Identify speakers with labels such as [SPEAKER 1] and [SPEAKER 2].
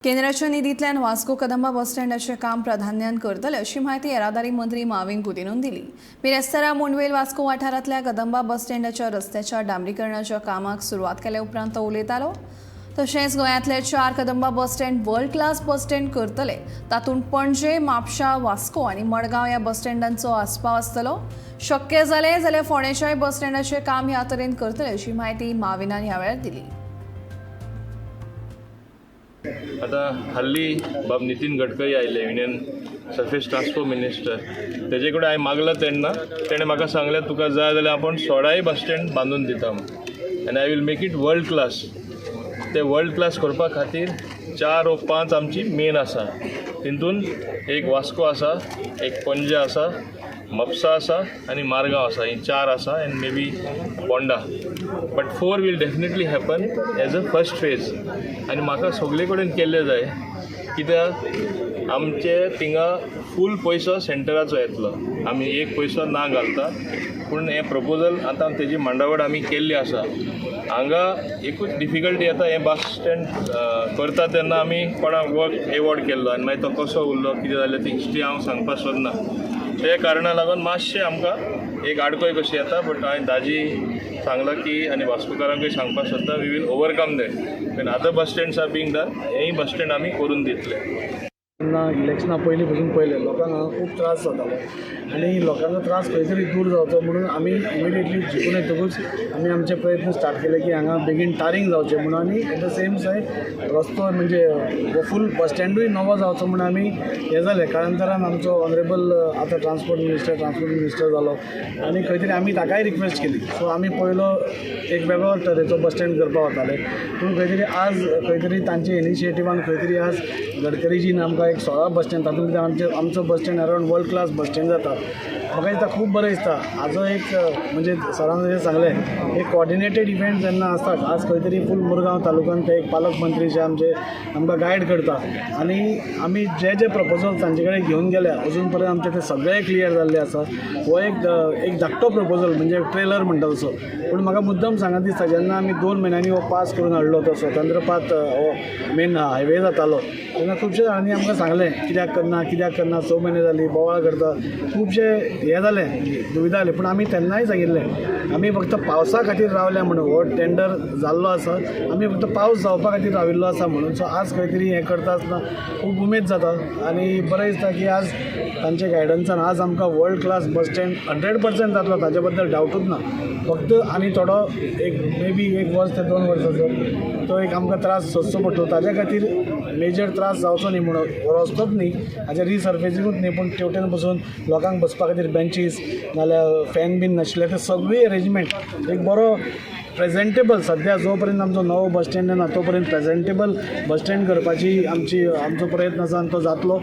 [SPEAKER 1] केंद्राच्या निधीतल्यान वास्को कदंबा बस स्टँडाचें काम प्राधान्यान करतले अशी माहिती येरादारी मंत्री माविन गुदिनून दिली। मिरेस्तारा मुंडवेल वास्को वाठारांतल्या कदंबा बस स्टँडाच्या रस्त्याच्या डांबरीकरणाच्या कामाक सुरवात केल्या उपरांत तो उलयतालो। तशेंच गोंयांतले 4 Kadamba bus stand world class bus stand करतले, तातूंत पणजे, म्हापशा, वास्को आनी मडगांव ह्या बस स्टँडांचो आस्पाव आसतलो। शक्य जालें जाल्यार फोंडेच्याय बस स्टँडाचें काम ह्या तरेन करतले अशी माहिती माविनान ह्या वेळार दिली।
[SPEAKER 2] आता हल्ली बाब नितीन गडकरी आयले इंडियन सरफेस ट्रान्सपोर्ट मिनिस्टर, तेजे कडेन हांवें मागला तेन्ना तेणें म्हाका सांगलें तुका जाय जाल्यार आपण 16 बस स्टँड बांदून दिता आनी I will make it world class. ते वर्ल्ड क्लास करपा खातीर 4 वा 5 आमची मेन आसा, तितून एक वास्को आसा, एक पणजे आसा, म्हापसा आसा आनी मारगांव आसा, ही 4 आसा end may be Ponda, but 4 will definitely happen as a first phase. आनी म्हाका सगळे कडेन केल्ले जाय कित्याक आमचे थिंगा फूल पयसो सेंटराचो येतलो, आमी एक पयसो ना घालता, पूण हे प्रपोजल आतां तेजी मांडावळ आमी केल्ली आसा। हांगा एकूच डिफिकल्टी येता, हे बस स्टँड करता तेन्ना आमी कोणाक वर्क एवॉर्ड केल्लो आनी मागीर तो कसो उरलो कितें जालें ती हिस्ट्री हांव सांगपाक सोदना, ते कारणाक लागून मातशें आमकां एक आडकोय कशी येता, बट हांवें दाजी सांगलां की आनी वास्कोकारांकूय सांगपाक सोदता we will overcome that when other bus stands are being done, हेय बस स्टँड आमी करून दितले।
[SPEAKER 3] इलेक्शना पयलीं पसून पळयलें लोकांक हांगा खूब त्रास जातालो आनी लोकांचो त्रास खंय तरी दूर जावचो म्हणून आमी इमिडिएटली जिखून येतकूच आमी आमचे प्रयत्न स्टार्ट केले की हांगा बेगीन टारींग जावचें म्हणून आनी एट द सेम सायड रस्तो म्हणजे फूल बस स्टँडूय नवो जावचो म्हणून आमी हें जालें। काळांतरान आमचो ऑनरेबल आतां ट्रान्सपोर्ट मिनिस्टर जालो आनी खंय तरी आमी ताकाय रिक्वेस्ट केली, सो आमी पयलो एक वेगळो तरेचो बस स्टँड करपाक वताले, पूण खंय तरी आज खंय तरी तांचे इनिशिएटिवान खंय तरी आज गडकरीजीन आमकां एक 16 बस स्टँड, तातूंत आमचो bus stand around world class bus stand जाता। म्हाका दिसता खूब बरें दिसता। हाजो एक म्हणजे सरान जशें सांगलें एक कॉर्डिनेटेड इव्हेंट जेन्ना आसता, आज खंय तरी फूल मुरगांव तालुक्यान ते एक पालक मंत्री जे आमचे आमकां गायड करता आनी आमी जे प्रपोजल तांचे कडेन घेवन गेल्या अजून पर्यंत आमचे ते सगळे क्लियर जाल्ले आसा। हो एक धाकटो प्रपोजल म्हणजे ट्रेलर म्हणटा तसो, पूण म्हाका मुद्दम सांगात दिसता जेन्ना आमी 2 म्हयन्यांनी हो पास करून हाडलो तो स्वतंत्र पाथ हो मेन हायवे जातालो तेन्ना खुबशे जाणांनी आमकां सांगलें कित्याक करना 6 म्हयने जाली बोवाळ करता, खुबशे हें जालें दुविधा जाली, पूण आमी तेन्नाय सांगिल्लें आमी फक्त पावसा खातीर रावल्या म्हणून हो टेंडर जाल्लो आसा, आमी फक्त पावस जावपा खातीर राविल्लो आसा म्हणून। सो आज खंय तरी हें करता आसतना खूब उमेद जाता आनी बरें दिसता की आज तांचे गायडन्सान आज आमकां वर्ल्ड क्लास बस स्टँड 100% जातलो, ताचे बद्दल डावटूच ना। फक्त आनी थोडो एक मे बी 1 वर्स ते 2 वर्साचो तो एक आमकां त्रास सोंसचो पडटलो, ताचे खातीर मेजर त्रास जावचो न्ही म्हणून रस्तोच न्ही हाचे रिसर्फेसिंगूच न्ही, पूण तेवटेन बसून लोकांक बसपा खातीर बेंचीस नाल्यार फॅन बीन नाशिल्ले ते सगळी अरेंजमेंट एक बरो प्रेजेंटेबल सद्या जो पर्यंत आमचो नवो बस स्टँड ना तो पर्यंत प्रेजेंटेबल बस स्टँड करपाची आमचो प्रयत्न आसा आनी तो जातलो।